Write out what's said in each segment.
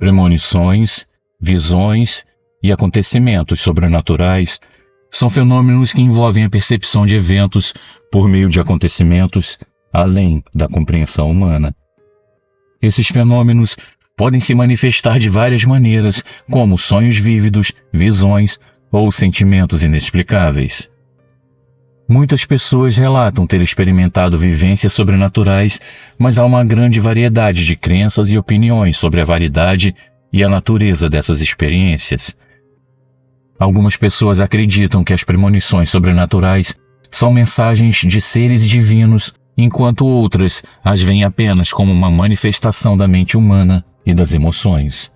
Premonições, visões e acontecimentos sobrenaturais são fenômenos que envolvem a percepção de eventos por meio de acontecimentos além da compreensão humana. Esses fenômenos podem se manifestar de várias maneiras, como sonhos vívidos, visões ou sentimentos inexplicáveis. Muitas pessoas relatam ter experimentado vivências sobrenaturais, mas há uma grande variedade de crenças e opiniões sobre a validade e a natureza dessas experiências. Algumas pessoas acreditam que as premonições sobrenaturais são mensagens de seres divinos, enquanto outras as veem apenas como uma manifestação da mente humana e das emoções.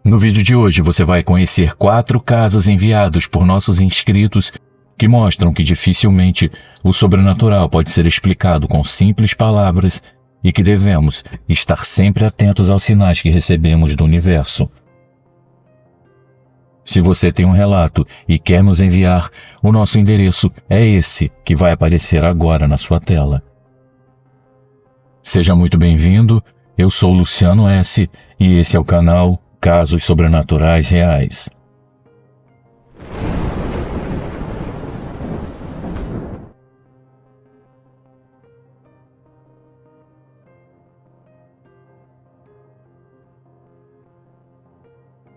No vídeo de hoje você vai conhecer 4 casos enviados por nossos inscritos que mostram que dificilmente o sobrenatural pode ser explicado com simples palavras e que devemos estar sempre atentos aos sinais que recebemos do universo. Se você tem um relato e quer nos enviar, o nosso endereço é esse que vai aparecer agora na sua tela. Seja muito bem-vindo, eu sou Luciano S. e esse é o canal Casos Sobrenaturais Reais.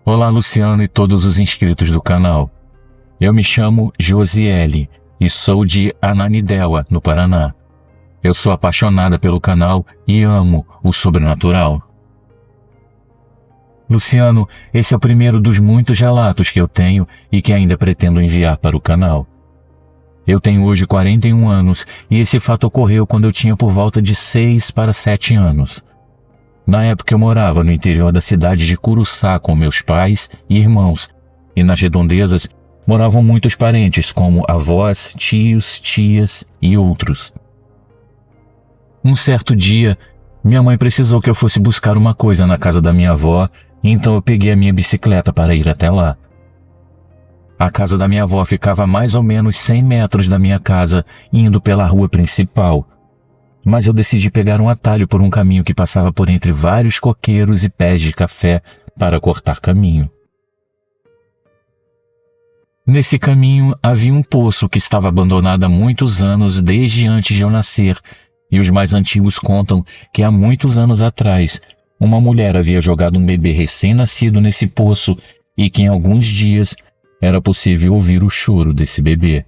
Olá, Luciano e todos os inscritos do canal. Eu me chamo Josiele e sou de Ananindeua, no Paraná. Eu sou apaixonada pelo canal e amo o sobrenatural. Luciano, esse é o primeiro dos muitos relatos que eu tenho e que ainda pretendo enviar para o canal. Eu tenho hoje 41 anos e esse fato ocorreu quando eu tinha por volta de 6 para 7 anos. Na época eu morava no interior da cidade de Curuçá com meus pais e irmãos, e nas redondezas moravam muitos parentes como avós, tios, tias e outros. Um certo dia, minha mãe precisou que eu fosse buscar uma coisa na casa da minha avó, então eu peguei a minha bicicleta para ir até lá. A casa da minha avó ficava a mais ou menos 100 metros da minha casa, indo pela rua principal. Mas eu decidi pegar um atalho por um caminho que passava por entre vários coqueiros e pés de café para cortar caminho. Nesse caminho havia um poço que estava abandonado há muitos anos desde antes de eu nascer, e os mais antigos contam que há muitos anos atrás, uma mulher havia jogado um bebê recém-nascido nesse poço e que em alguns dias era possível ouvir o choro desse bebê.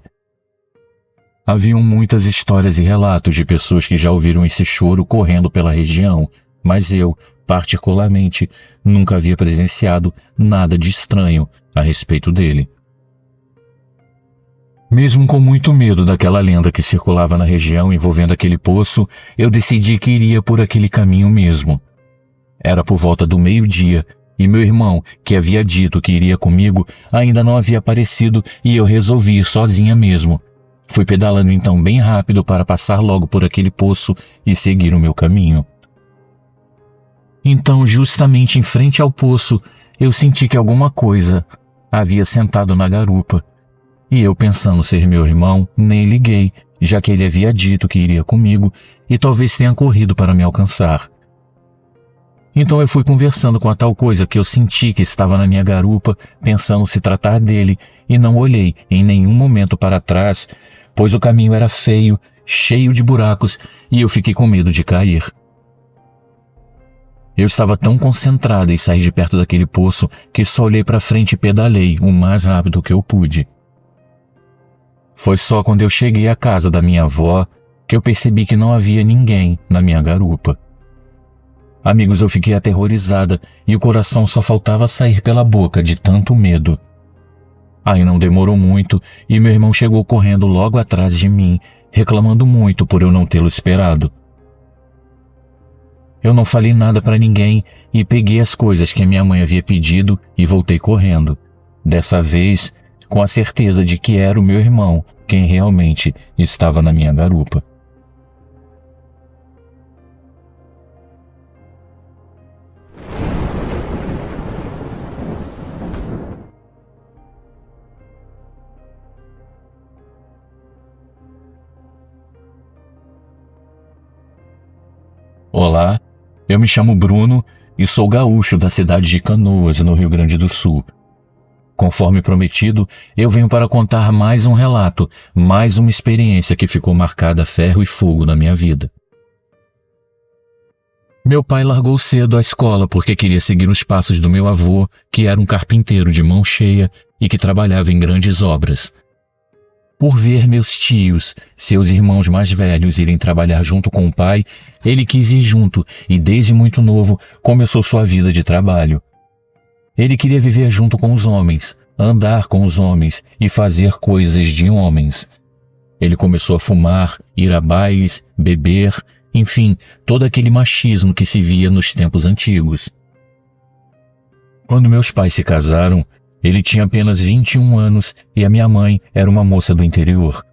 Haviam muitas histórias e relatos de pessoas que já ouviram esse choro correndo pela região, mas eu, particularmente, nunca havia presenciado nada de estranho a respeito dele. Mesmo com muito medo daquela lenda que circulava na região envolvendo aquele poço, eu decidi que iria por aquele caminho mesmo. Era por volta do meio-dia e meu irmão, que havia dito que iria comigo, ainda não havia aparecido e eu resolvi ir sozinha mesmo. Fui pedalando então bem rápido para passar logo por aquele poço e seguir o meu caminho. Então, justamente em frente ao poço, eu senti que alguma coisa havia sentado na garupa. E eu, pensando ser meu irmão, nem liguei, já que ele havia dito que iria comigo e talvez tenha corrido para me alcançar. Então eu fui conversando com a tal coisa que eu senti que estava na minha garupa, pensando se tratar dele, e não olhei em nenhum momento para trás, pois o caminho era feio, cheio de buracos, e eu fiquei com medo de cair. Eu estava tão concentrada em sair de perto daquele poço que só olhei para frente e pedalei o mais rápido que eu pude. Foi só quando eu cheguei à casa da minha avó que eu percebi que não havia ninguém na minha garupa. Amigos, eu fiquei aterrorizada e o coração só faltava sair pela boca de tanto medo. Aí não demorou muito e meu irmão chegou correndo logo atrás de mim, reclamando muito por eu não tê-lo esperado. Eu não falei nada para ninguém e peguei as coisas que a minha mãe havia pedido e voltei correndo. Dessa vez, com a certeza de que era o meu irmão quem realmente estava na minha garupa. Olá, eu me chamo Bruno e sou gaúcho da cidade de Canoas, no Rio Grande do Sul. Conforme prometido, eu venho para contar mais um relato, mais uma experiência que ficou marcada a ferro e fogo na minha vida. Meu pai largou cedo a escola porque queria seguir os passos do meu avô, que era um carpinteiro de mão cheia e que trabalhava em grandes obras. Por ver meus tios, seus irmãos mais velhos, irem trabalhar junto com o pai, ele quis ir junto e, desde muito novo, começou sua vida de trabalho. Ele queria viver junto com os homens, andar com os homens e fazer coisas de homens. Ele começou a fumar, ir a bailes, beber, enfim, todo aquele machismo que se via nos tempos antigos. Quando meus pais se casaram, ele tinha apenas 21 anos e a minha mãe era uma moça do interior.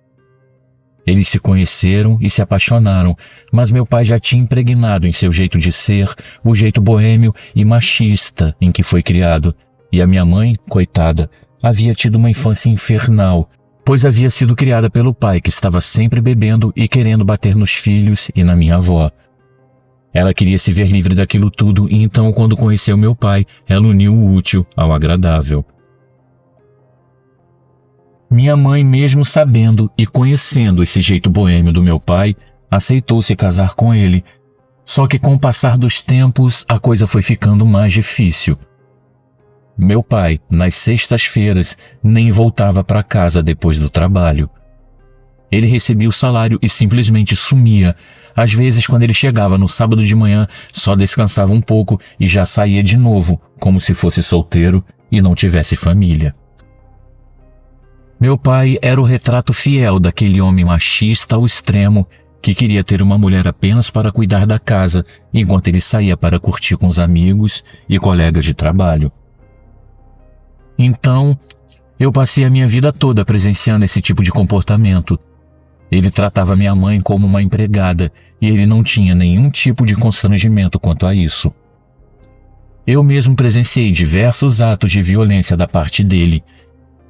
Eles se conheceram e se apaixonaram, mas meu pai já tinha impregnado em seu jeito de ser o jeito boêmio e machista em que foi criado, e a minha mãe, coitada, havia tido uma infância infernal, pois havia sido criada pelo pai que estava sempre bebendo e querendo bater nos filhos e na minha avó. Ela queria se ver livre daquilo tudo e então, quando conheceu meu pai, ela uniu o útil ao agradável. Minha mãe, mesmo sabendo e conhecendo esse jeito boêmio do meu pai, aceitou se casar com ele. Só que com o passar dos tempos, a coisa foi ficando mais difícil. Meu pai, nas sextas-feiras, nem voltava para casa depois do trabalho. Ele recebia o salário e simplesmente sumia. Às vezes, quando ele chegava no sábado de manhã, só descansava um pouco e já saía de novo, como se fosse solteiro e não tivesse família. Meu pai era o retrato fiel daquele homem machista ao extremo que queria ter uma mulher apenas para cuidar da casa, enquanto ele saía para curtir com os amigos e colegas de trabalho. Então, eu passei a minha vida toda presenciando esse tipo de comportamento. Ele tratava minha mãe como uma empregada e ele não tinha nenhum tipo de constrangimento quanto a isso. Eu mesmo presenciei diversos atos de violência da parte dele,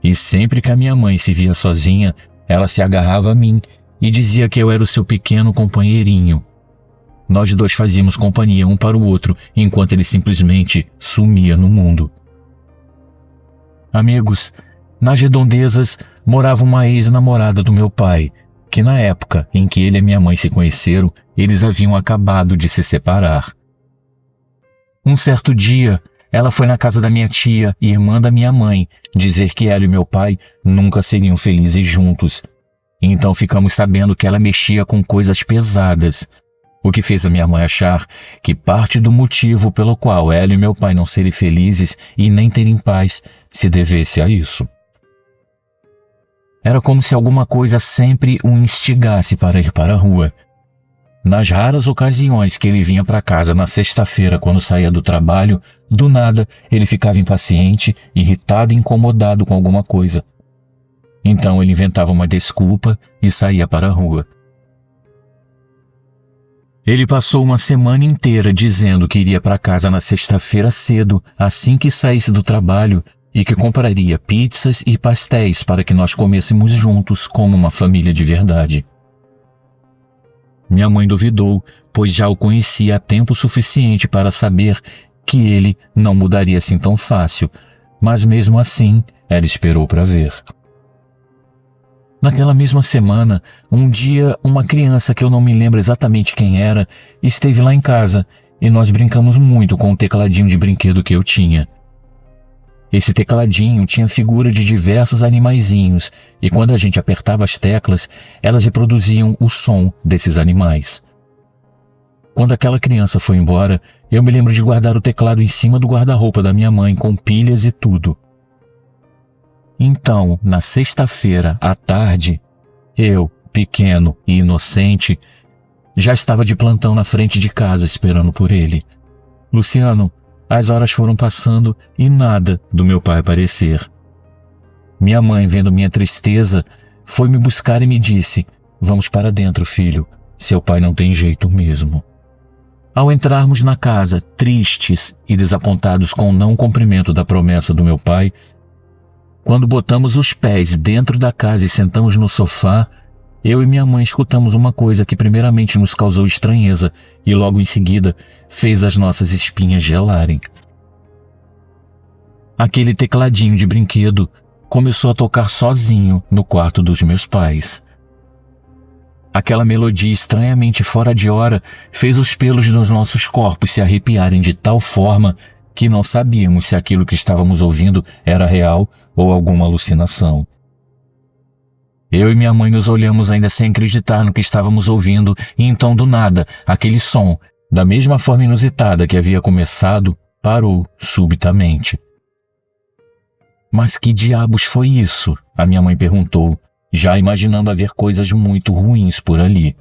e sempre que a minha mãe se via sozinha, ela se agarrava a mim e dizia que eu era o seu pequeno companheirinho. Nós dois fazíamos companhia um para o outro, enquanto ele simplesmente sumia no mundo. Amigos, nas redondezas morava uma ex-namorada do meu pai, que na época em que ele e minha mãe se conheceram, eles haviam acabado de se separar. Um certo dia, ela foi na casa da minha tia, irmã da minha mãe, dizer que ela e meu pai nunca seriam felizes juntos. Então ficamos sabendo que ela mexia com coisas pesadas, o que fez a minha mãe achar que parte do motivo pelo qual ela e meu pai não serem felizes e nem terem paz se devesse a isso. Era como se alguma coisa sempre o instigasse para ir para a rua. Nas raras ocasiões que ele vinha para casa na sexta-feira quando saía do trabalho, do nada ele ficava impaciente, irritado e incomodado com alguma coisa. Então ele inventava uma desculpa e saía para a rua. Ele passou uma semana inteira dizendo que iria para casa na sexta-feira cedo, assim que saísse do trabalho, e que compraria pizzas e pastéis para que nós comêssemos juntos como uma família de verdade. Minha mãe duvidou, pois já o conhecia há tempo suficiente para saber que ele não mudaria assim tão fácil, mas mesmo assim ela esperou para ver. Naquela mesma semana, um dia, uma criança que eu não me lembro exatamente quem era, esteve lá em casa e nós brincamos muito com o tecladinho de brinquedo que eu tinha. Esse tecladinho tinha figura de diversos animaizinhos e quando a gente apertava as teclas, elas reproduziam o som desses animais. Quando aquela criança foi embora, eu me lembro de guardar o teclado em cima do guarda-roupa da minha mãe com pilhas e tudo. Então, na sexta-feira, à tarde, eu, pequeno e inocente, já estava de plantão na frente de casa esperando por ele. Luciano, as horas foram passando e nada do meu pai aparecer. Minha mãe, vendo minha tristeza, foi me buscar e me disse: "Vamos para dentro, filho. Seu pai não tem jeito mesmo." Ao entrarmos na casa, tristes e desapontados com o não cumprimento da promessa do meu pai, quando botamos os pés dentro da casa e sentamos no sofá, eu e minha mãe escutamos uma coisa que primeiramente nos causou estranheza e logo em seguida fez as nossas espinhas gelarem. Aquele tecladinho de brinquedo começou a tocar sozinho no quarto dos meus pais. Aquela melodia estranhamente fora de hora fez os pelos dos nossos corpos se arrepiarem de tal forma que não sabíamos se aquilo que estávamos ouvindo era real ou alguma alucinação. Eu e minha mãe nos olhamos ainda sem acreditar no que estávamos ouvindo e então do nada, aquele som, da mesma forma inusitada que havia começado, parou subitamente. Mas que diabos foi isso? A minha mãe perguntou, já imaginando haver coisas muito ruins por ali.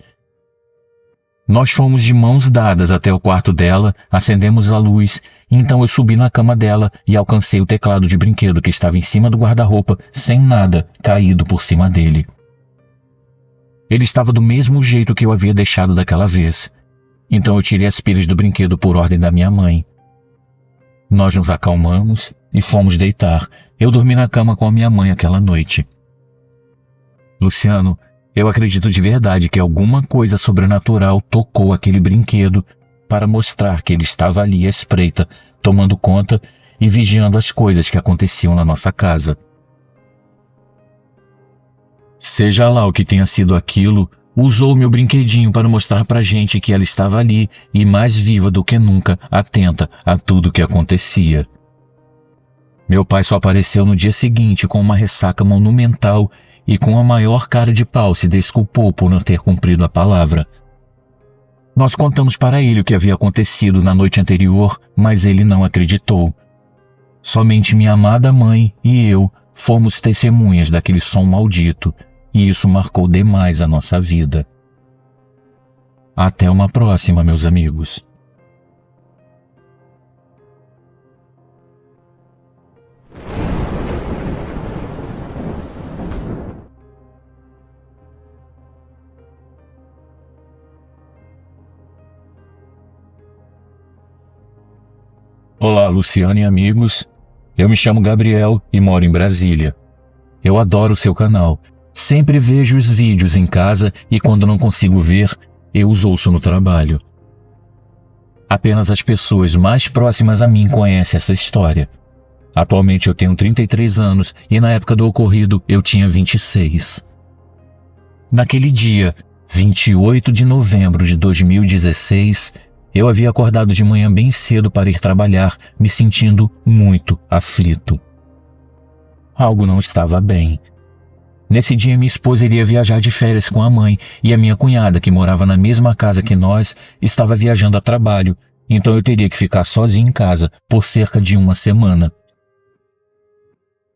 Nós fomos de mãos dadas até o quarto dela, acendemos a luz, e então eu subi na cama dela e alcancei o teclado de brinquedo que estava em cima do guarda-roupa, sem nada caído por cima dele. Ele estava do mesmo jeito que eu havia deixado daquela vez. Então eu tirei as pilhas do brinquedo por ordem da minha mãe. Nós nos acalmamos e fomos deitar. Eu dormi na cama com a minha mãe aquela noite. Luciano, eu acredito de verdade que alguma coisa sobrenatural tocou aquele brinquedo para mostrar que ele estava ali à espreita, tomando conta e vigiando as coisas que aconteciam na nossa casa. Seja lá o que tenha sido aquilo, usou meu brinquedinho para mostrar pra gente que ela estava ali e mais viva do que nunca, atenta a tudo o que acontecia. Meu pai só apareceu no dia seguinte com uma ressaca monumental e com a maior cara de pau se desculpou por não ter cumprido a palavra. Nós contamos para ele o que havia acontecido na noite anterior, mas ele não acreditou. Somente minha amada mãe e eu fomos testemunhas daquele som maldito, e isso marcou demais a nossa vida. Até uma próxima, meus amigos. Olá, Luciano e amigos. Eu me chamo Gabriel e moro em Brasília. Eu adoro o seu canal. Sempre vejo os vídeos em casa e quando não consigo ver, eu os ouço no trabalho. Apenas as pessoas mais próximas a mim conhecem essa história. Atualmente eu tenho 33 anos e na época do ocorrido eu tinha 26. Naquele dia, 28 de novembro de 2016, eu havia acordado de manhã bem cedo para ir trabalhar, me sentindo muito aflito. Algo não estava bem. Nesse dia, minha esposa iria viajar de férias com a mãe e a minha cunhada, que morava na mesma casa que nós, estava viajando a trabalho, então eu teria que ficar sozinho em casa por cerca de uma semana.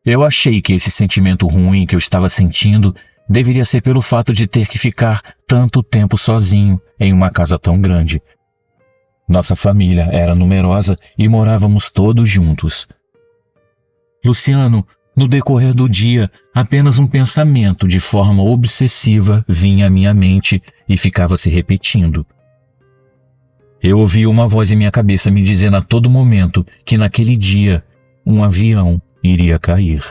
Eu achei que esse sentimento ruim que eu estava sentindo deveria ser pelo fato de ter que ficar tanto tempo sozinho em uma casa tão grande. Nossa família era numerosa e morávamos todos juntos. Luciano, no decorrer do dia, apenas um pensamento de forma obsessiva vinha à minha mente e ficava se repetindo. Eu ouvia uma voz em minha cabeça me dizendo a todo momento que naquele dia um avião iria cair.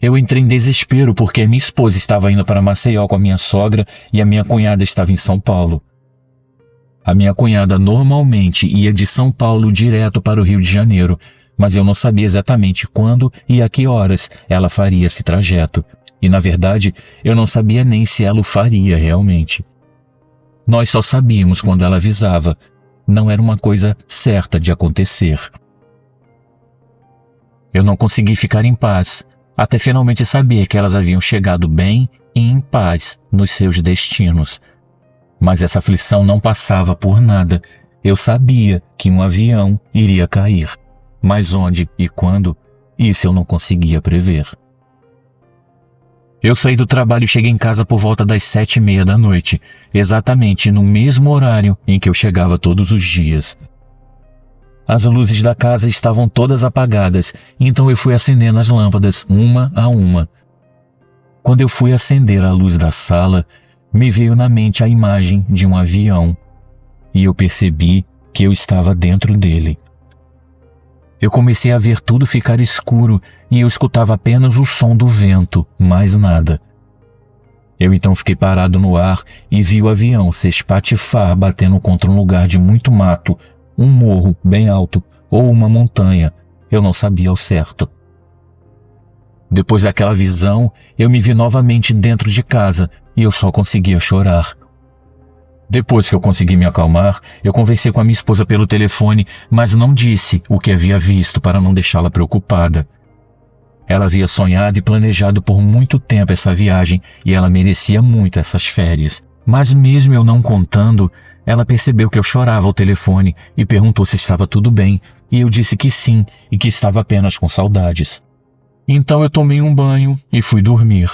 Eu entrei em desespero porque a minha esposa estava indo para Maceió com a minha sogra e a minha cunhada estava em São Paulo. A minha cunhada normalmente ia de São Paulo direto para o Rio de Janeiro, mas eu não sabia exatamente quando e a que horas ela faria esse trajeto. E, na verdade, eu não sabia nem se ela o faria realmente. Nós só sabíamos quando ela avisava. Não era uma coisa certa de acontecer. Eu não consegui ficar em paz, até finalmente saber que elas haviam chegado bem e em paz nos seus destinos. Mas essa aflição não passava por nada. Eu sabia que um avião iria cair. Mas onde e quando, isso eu não conseguia prever. Eu saí do trabalho e cheguei em casa por volta das 7:30 da noite, exatamente no mesmo horário em que eu chegava todos os dias. As luzes da casa estavam todas apagadas, então eu fui acendendo as lâmpadas uma a uma. Quando eu fui acender a luz da sala, me veio na mente a imagem de um avião e eu percebi que eu estava dentro dele. Eu comecei a ver tudo ficar escuro e eu escutava apenas o som do vento, mais nada. Eu então fiquei parado no ar e vi o avião se espatifar batendo contra um lugar de muito mato, um morro bem alto ou uma montanha. Eu não sabia ao certo. Depois daquela visão, eu me vi novamente dentro de casa e eu só conseguia chorar. Depois que eu consegui me acalmar, eu conversei com a minha esposa pelo telefone, mas não disse o que havia visto para não deixá-la preocupada. Ela havia sonhado e planejado por muito tempo essa viagem e ela merecia muito essas férias. Mas mesmo eu não contando, ela percebeu que eu chorava ao telefone e perguntou se estava tudo bem, e eu disse que sim e que estava apenas com saudades. Então eu tomei um banho e fui dormir.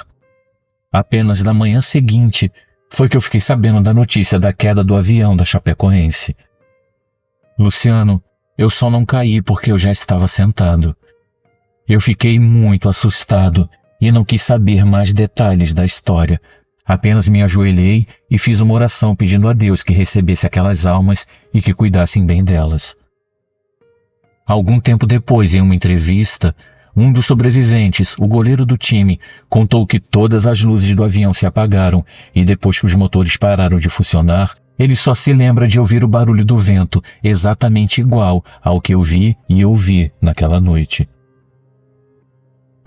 Apenas na manhã seguinte foi que eu fiquei sabendo da notícia da queda do avião da Chapecoense. Luciano, eu só não caí porque eu já estava sentado. Eu fiquei muito assustado e não quis saber mais detalhes da história. Apenas me ajoelhei e fiz uma oração pedindo a Deus que recebesse aquelas almas e que cuidassem bem delas. Algum tempo depois, em uma entrevista, um dos sobreviventes, o goleiro do time, contou que todas as luzes do avião se apagaram e depois que os motores pararam de funcionar, ele só se lembra de ouvir o barulho do vento, exatamente igual ao que eu vi e ouvi naquela noite.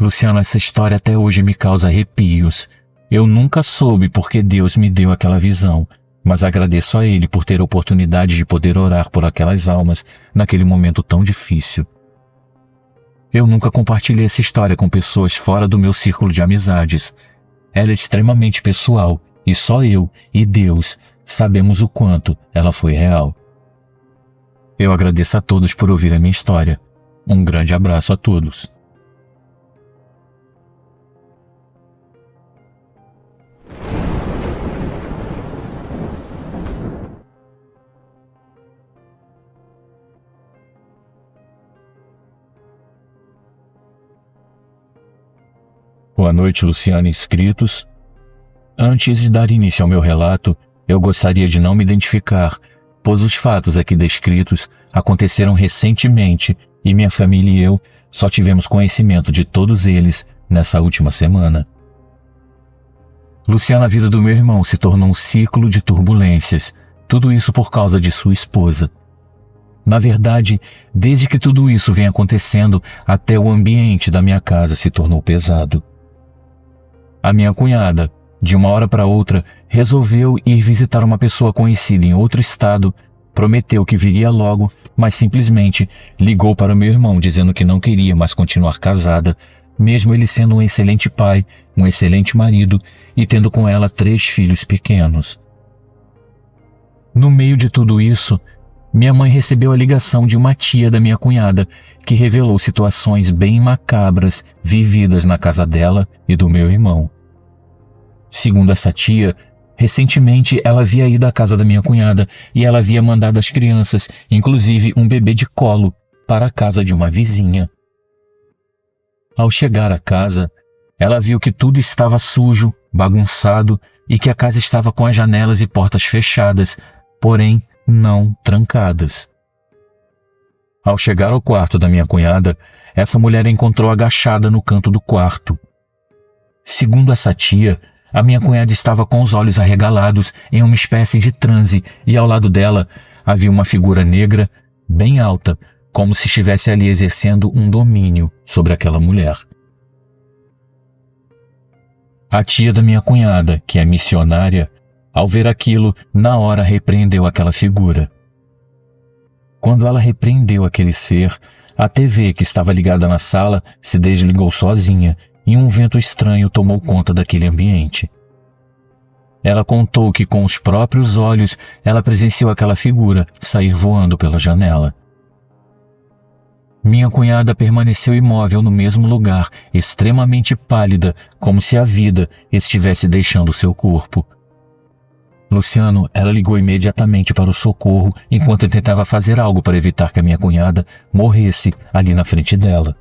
Luciano, essa história até hoje me causa arrepios. Eu nunca soube porque Deus me deu aquela visão, mas agradeço a Ele por ter a oportunidade de poder orar por aquelas almas naquele momento tão difícil. Eu nunca compartilhei essa história com pessoas fora do meu círculo de amizades. Ela é extremamente pessoal e só eu e Deus sabemos o quanto ela foi real. Eu agradeço a todos por ouvir a minha história. Um grande abraço a todos. Boa noite, Luciano e inscritos. Antes de dar início ao meu relato, eu gostaria de não me identificar, pois os fatos aqui descritos aconteceram recentemente e minha família e eu só tivemos conhecimento de todos eles nessa última semana. Luciano, a vida do meu irmão se tornou um ciclo de turbulências, tudo isso por causa de sua esposa. Na verdade, desde que tudo isso vem acontecendo, até o ambiente da minha casa se tornou pesado. A minha cunhada, de uma hora para outra, resolveu ir visitar uma pessoa conhecida em outro estado, prometeu que viria logo, mas simplesmente ligou para o meu irmão dizendo que não queria mais continuar casada, mesmo ele sendo um excelente pai, um excelente marido e tendo com ela 3 filhos pequenos. No meio de tudo isso, minha mãe recebeu a ligação de uma tia da minha cunhada, que revelou situações bem macabras vividas na casa dela e do meu irmão. Segundo essa tia, recentemente ela havia ido à casa da minha cunhada e ela havia mandado as crianças, inclusive um bebê de colo, para a casa de uma vizinha. Ao chegar à casa, ela viu que tudo estava sujo, bagunçado e que a casa estava com as janelas e portas fechadas, porém não trancadas. Ao chegar ao quarto da minha cunhada, essa mulher a encontrou agachada no canto do quarto. Segundo essa tia, a minha cunhada estava com os olhos arregalados em uma espécie de transe e ao lado dela havia uma figura negra, bem alta, como se estivesse ali exercendo um domínio sobre aquela mulher. A tia da minha cunhada, que é missionária, ao ver aquilo, na hora repreendeu aquela figura. Quando ela repreendeu aquele ser, a TV que estava ligada na sala se desligou sozinha e um vento estranho tomou conta daquele ambiente. Ela contou que com os próprios olhos ela presenciou aquela figura sair voando pela janela. Minha cunhada permaneceu imóvel no mesmo lugar, extremamente pálida, como se a vida estivesse deixando seu corpo. Luciano, ela ligou imediatamente para o socorro enquanto eu tentava fazer algo para evitar que a minha cunhada morresse ali na frente dela.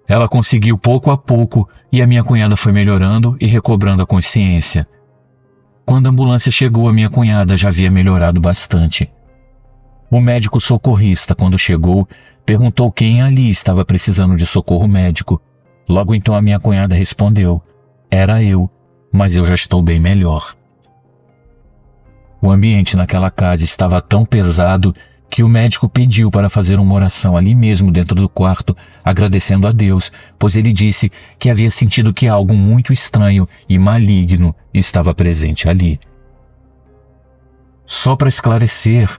Ela conseguiu pouco a pouco e a minha cunhada foi melhorando e recobrando a consciência. Quando a ambulância chegou, a minha cunhada já havia melhorado bastante. O médico socorrista, quando chegou, perguntou quem ali estava precisando de socorro médico. Logo então a minha cunhada respondeu: era eu, mas eu já estou bem melhor. O ambiente naquela casa estava tão pesado que o médico pediu para fazer uma oração ali mesmo dentro do quarto, agradecendo a Deus, pois ele disse que havia sentido que algo muito estranho e maligno estava presente ali. Só para esclarecer,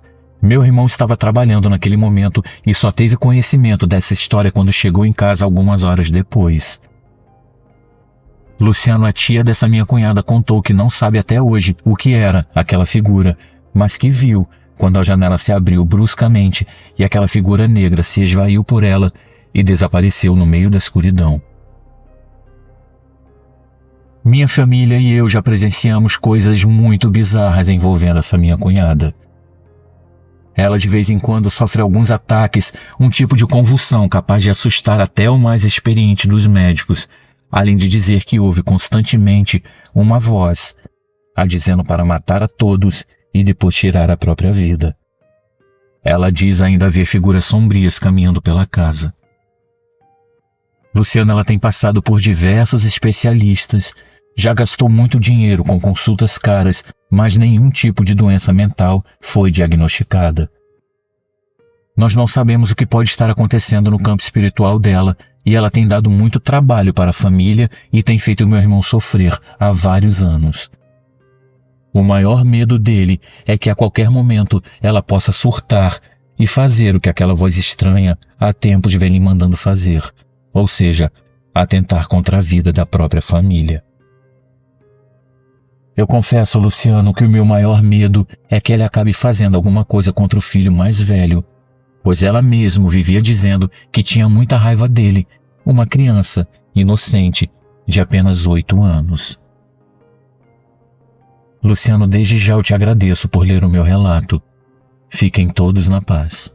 meu irmão estava trabalhando naquele momento e só teve conhecimento dessa história quando chegou em casa algumas horas depois. Luciano, a tia dessa minha cunhada, contou que não sabe até hoje o que era aquela figura, mas que viu quando a janela se abriu bruscamente e aquela figura negra se esvaiu por ela e desapareceu no meio da escuridão. Minha família e eu já presenciamos coisas muito bizarras envolvendo essa minha cunhada. Ela de vez em quando sofre alguns ataques, um tipo de convulsão capaz de assustar até o mais experiente dos médicos, além de dizer que ouve constantemente uma voz a dizendo para matar a todos e depois tirar a própria vida. Ela diz ainda ver figuras sombrias caminhando pela casa. Luciana, ela tem passado por diversos especialistas, já gastou muito dinheiro com consultas caras, mas nenhum tipo de doença mental foi diagnosticada. Nós não sabemos o que pode estar acontecendo no campo espiritual dela, e ela tem dado muito trabalho para a família e tem feito o meu irmão sofrer há vários anos. O maior medo dele é que a qualquer momento ela possa surtar e fazer o que aquela voz estranha há tempos vem lhe mandando fazer, ou seja, atentar contra a vida da própria família. Eu confesso, Luciano, que o meu maior medo é que ele acabe fazendo alguma coisa contra o filho mais velho, pois ela mesma vivia dizendo que tinha muita raiva dele, uma criança inocente de apenas 8 anos. Luciano, desde já eu te agradeço por ler o meu relato. Fiquem todos na paz.